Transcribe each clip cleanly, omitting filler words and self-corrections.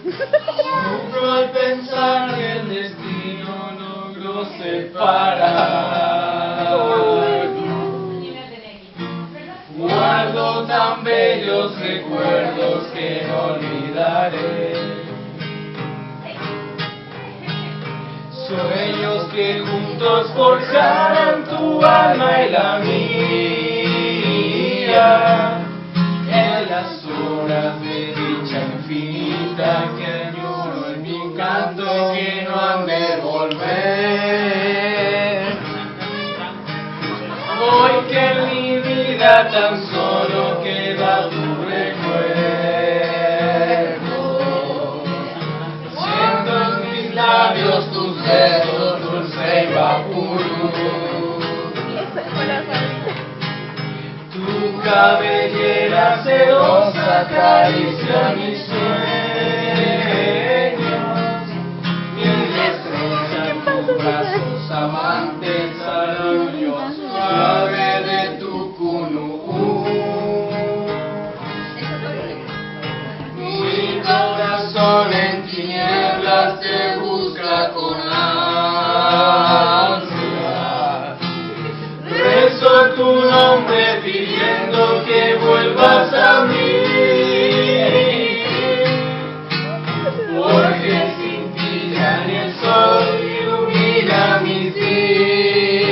Sufro al pensar que el destino logró separar. Guardo tan bellos recuerdos que no olvidaré. Sueños que juntos forjaran tu alma y la mía. En las horas de dicha infinita que añoro en mi canto y que no han de volver. Hoy que en mi vida tan solo queda tu recuerdo. Siento en mis labios tus besos, dulce y vaporú. Tu cabellera sedosa acaricia mis sueños. Miel estrecha en tus brazos amantes al arrullo suave de tu cunú. Mi corazón en tinieblas te busca con ansia. Rezo tu nombre pidiendo que vuelvas a mí, porque sin ti ya ni el sol ilumina mis días.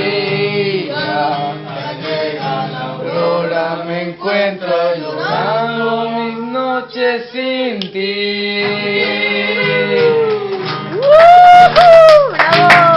Al llegar la aurora me encuentro llorando mis noches sin ti.